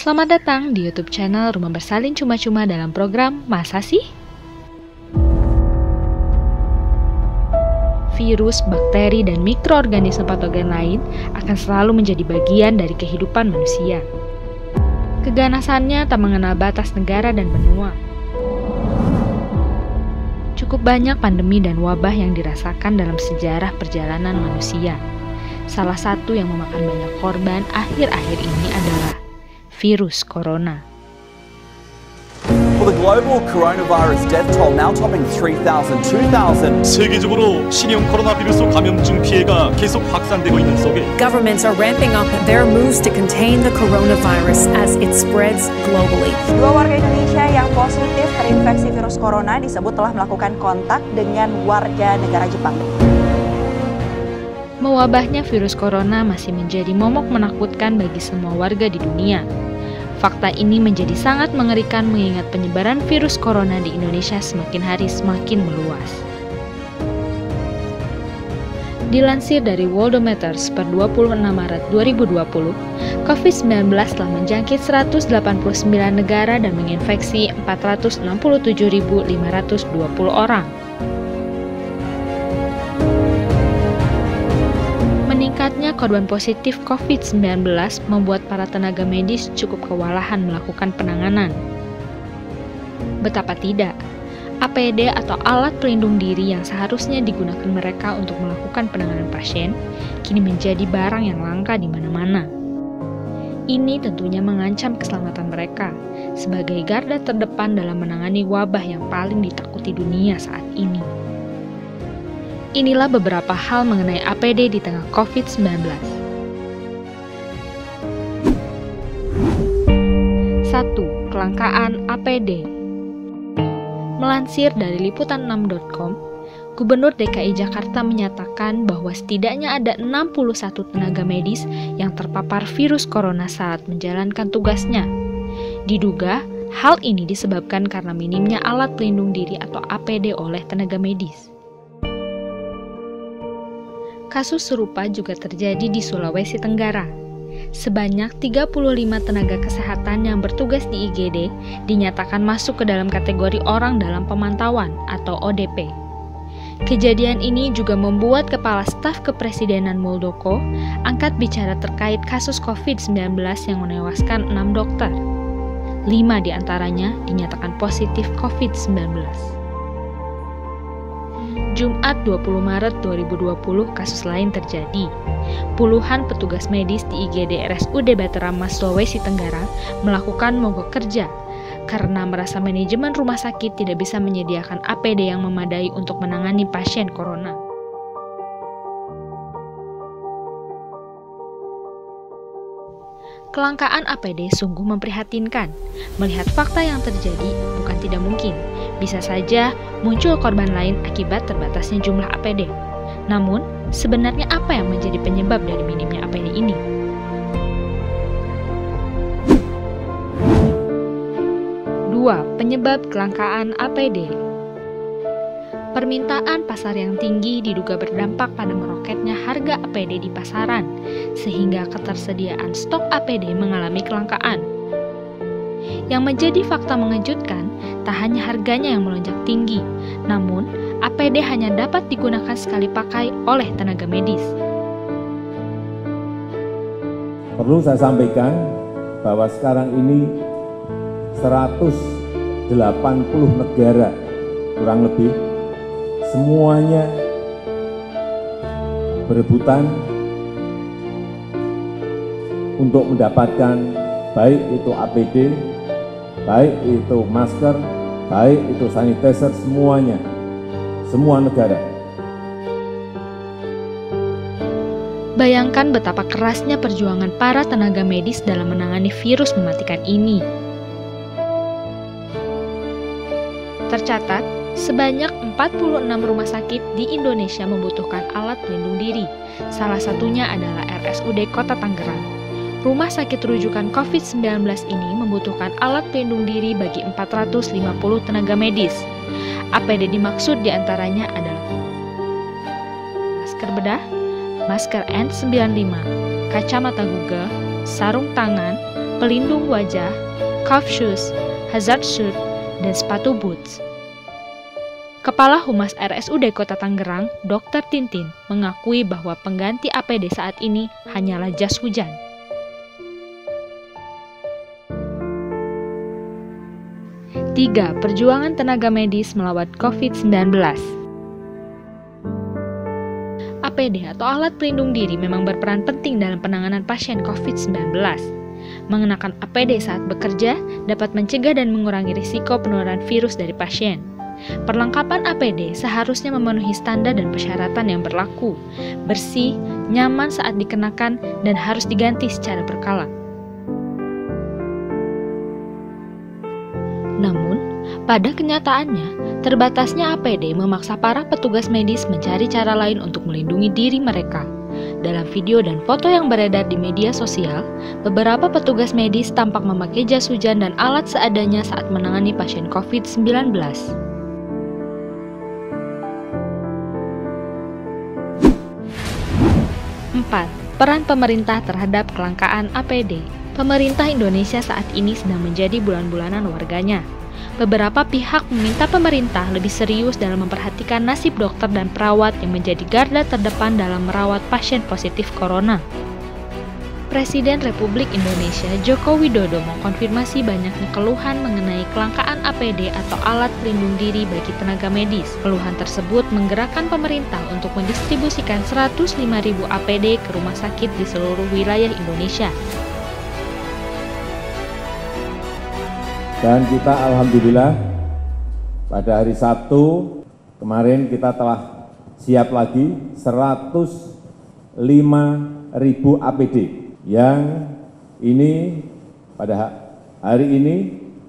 Selamat datang di YouTube channel Rumah Bersalin Cuma-Cuma dalam program Masa Sih? Virus, bakteri, dan mikroorganisme patogen lain akan selalu menjadi bagian dari kehidupan manusia. Keganasannya tak mengenal batas negara dan benua. Cukup banyak pandemi dan wabah yang dirasakan dalam sejarah perjalanan manusia. Salah satu yang memakan banyak korban akhir-akhir ini adalah virus corona. Well, the global coronavirus death toll now topping 3,000, 2,000. 세계적으로 신형 코로나 비루스 감염증 피해가 계속 확산되고 있는 속에 Governments are ramping up their moves to contain the coronavirus as it spreads globally. Dua warga Indonesia yang positif terinfeksi virus corona disebut telah melakukan kontak dengan warga negara Jepang. Mewabahnya virus corona masih menjadi momok menakutkan bagi semua warga di dunia. Fakta ini menjadi sangat mengerikan mengingat penyebaran virus corona di Indonesia semakin hari semakin meluas. Dilansir dari Worldometers per 26 Maret 2020, COVID-19 telah menjangkit 189 negara dan menginfeksi 467.520 orang. Meningkatnya korban positif COVID-19 membuat para tenaga medis cukup kewalahan melakukan penanganan. Betapa tidak, APD atau alat pelindung diri yang seharusnya digunakan mereka untuk melakukan penanganan pasien, kini menjadi barang yang langka di mana-mana. Ini tentunya mengancam keselamatan mereka sebagai garda terdepan dalam menangani wabah yang paling ditakuti dunia saat ini. Inilah beberapa hal mengenai APD di tengah COVID-19. 1. Kelangkaan APD. Melansir dari liputan6.com, Gubernur DKI Jakarta menyatakan bahwa setidaknya ada 61 tenaga medis yang terpapar virus corona saat menjalankan tugasnya. Diduga, hal ini disebabkan karena minimnya alat pelindung diri atau APD oleh tenaga medis. Kasus serupa juga terjadi di Sulawesi Tenggara. Sebanyak 35 tenaga kesehatan yang bertugas di IGD dinyatakan masuk ke dalam kategori orang dalam pemantauan atau ODP. Kejadian ini juga membuat Kepala Staf Kepresidenan Muldoko angkat bicara terkait kasus COVID-19 yang menewaskan 6 dokter. 5 diantaranya dinyatakan positif COVID-19. Jumat 20 Maret 2020 kasus lain terjadi. Puluhan petugas medis di IGD RSUD Baterama, Sulawesi Tenggara melakukan mogok kerja karena merasa manajemen rumah sakit tidak bisa menyediakan APD yang memadai untuk menangani pasien corona. Kelangkaan APD sungguh memprihatinkan. Melihat fakta yang terjadi, bukan tidak mungkin. Bisa saja muncul korban lain akibat terbatasnya jumlah APD. Namun, sebenarnya apa yang menjadi penyebab dari minimnya APD ini? Dua, penyebab kelangkaan APD. Permintaan pasar yang tinggi diduga berdampak pada meroketnya harga APD di pasaran, sehingga ketersediaan stok APD mengalami kelangkaan. Yang menjadi fakta mengejutkan, tak hanya harganya yang melonjak tinggi, namun APD hanya dapat digunakan sekali pakai oleh tenaga medis. Perlu saya sampaikan bahwa sekarang ini 180 negara kurang lebih semuanya berebutan untuk mendapatkan baik itu APD, baik itu masker, baik itu sanitizer, semuanya, semua negara. Bayangkan betapa kerasnya perjuangan para tenaga medis dalam menangani virus mematikan ini. Tercatat, sebanyak 46 rumah sakit di Indonesia membutuhkan alat pelindung diri. Salah satunya adalah RSUD Kota Tangerang. Rumah sakit rujukan COVID-19 ini membutuhkan alat pelindung diri bagi 450 tenaga medis. APD dimaksud diantaranya adalah masker bedah, masker N95, kacamata Google, sarung tangan, pelindung wajah, cuff shoes, hazard suit, dan sepatu boots. Kepala Humas RSUD Kota Tangerang, Dr. Tintin, mengakui bahwa pengganti APD saat ini hanyalah jas hujan. Tiga, perjuangan tenaga medis melawan COVID-19. APD atau alat pelindung diri memang berperan penting dalam penanganan pasien COVID-19. Mengenakan APD saat bekerja dapat mencegah dan mengurangi risiko penularan virus dari pasien. Perlengkapan APD seharusnya memenuhi standar dan persyaratan yang berlaku, bersih, nyaman saat dikenakan, dan harus diganti secara berkala. Namun, pada kenyataannya, terbatasnya APD memaksa para petugas medis mencari cara lain untuk melindungi diri mereka. Dalam video dan foto yang beredar di media sosial, beberapa petugas medis tampak memakai jas hujan dan alat seadanya saat menangani pasien COVID-19. 4. Peran pemerintah terhadap kelangkaan APD. Pemerintah Indonesia saat ini sedang menjadi bulan-bulanan warganya. Beberapa pihak meminta pemerintah lebih serius dalam memperhatikan nasib dokter dan perawat yang menjadi garda terdepan dalam merawat pasien positif corona. Presiden Republik Indonesia Joko Widodo mengkonfirmasi banyaknya keluhan mengenai kelangkaan APD atau alat pelindung diri bagi tenaga medis. Keluhan tersebut menggerakkan pemerintah untuk mendistribusikan 105.000 APD ke rumah sakit di seluruh wilayah Indonesia. Dan kita alhamdulillah pada hari Sabtu kemarin kita telah siap lagi 105.000 APD yang ini pada hari ini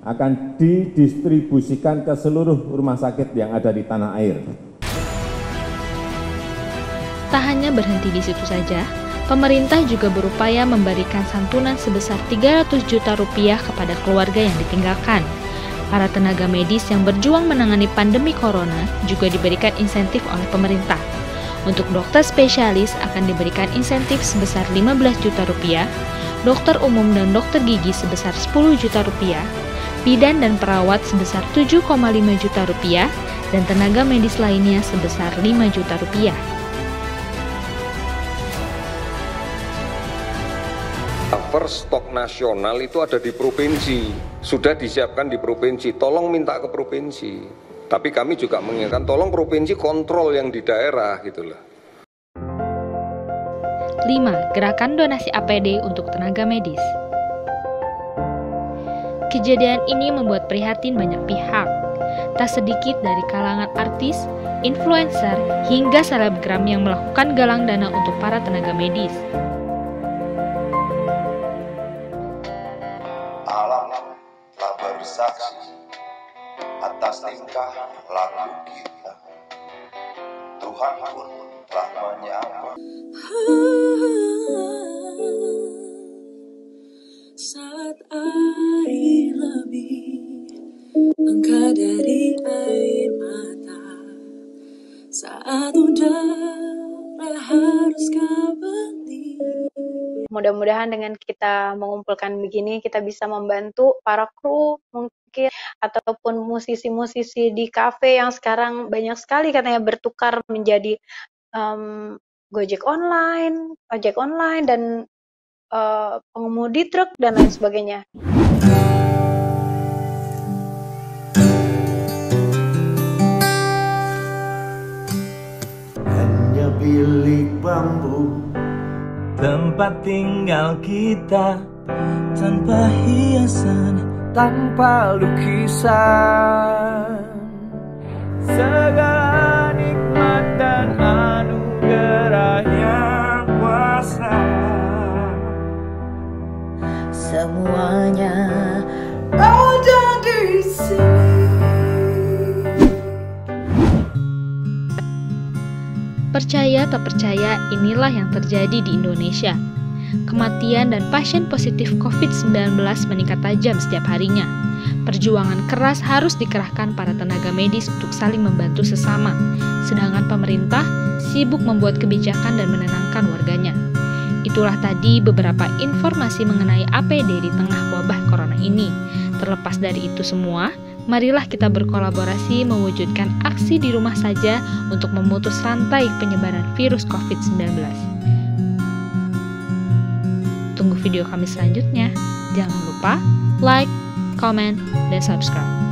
akan didistribusikan ke seluruh rumah sakit yang ada di tanah air. Tak hanya berhenti di situ saja, pemerintah juga berupaya memberikan santunan sebesar 300 juta rupiah kepada keluarga yang ditinggalkan. Para tenaga medis yang berjuang menangani pandemi corona juga diberikan insentif oleh pemerintah. Untuk dokter spesialis akan diberikan insentif sebesar 15 juta rupiah, dokter umum dan dokter gigi sebesar 10 juta rupiah, bidan dan perawat sebesar 7,5 juta rupiah, dan tenaga medis lainnya sebesar 5 juta rupiah. Cover stok nasional itu ada di provinsi, sudah disiapkan di provinsi, tolong minta ke provinsi. Tapi kami juga mengingatkan, tolong provinsi kontrol yang di daerah gitu loh. 5. Gerakan donasi APD untuk tenaga medis. Kejadian ini membuat prihatin banyak pihak. Tak sedikit dari kalangan artis, influencer, hingga selebgram yang melakukan galang dana untuk para tenaga medis. Alam tak bersaksi atas tingkah laku kita. Tuhan pun telah menyapa. Saat air lebih langka dari air mata, saat udara harus kabati. Mudah-mudahan dengan kita mengumpulkan begini, kita bisa membantu para kru mungkin, ataupun musisi-musisi di kafe yang sekarang banyak sekali katanya bertukar menjadi Gojek online, ojek online, dan pengemudi truk, dan lain sebagainya. Hanya bilik bambu tempat tinggal kita, tanpa hiasan, tanpa lukisan. Segala nikmat dan anugerah yang kuasa, semuanya ada di sini. Percaya tak percaya, inilah yang terjadi di Indonesia. Kematian dan pasien positif COVID-19 meningkat tajam setiap harinya. Perjuangan keras harus dikerahkan para tenaga medis untuk saling membantu sesama, sedangkan pemerintah sibuk membuat kebijakan dan menenangkan warganya. Itulah tadi beberapa informasi mengenai APD di tengah wabah corona ini. Terlepas dari itu semua, marilah kita berkolaborasi mewujudkan aksi di rumah saja untuk memutus rantai penyebaran virus COVID-19. Tunggu video kami selanjutnya. Jangan lupa like, comment, dan subscribe.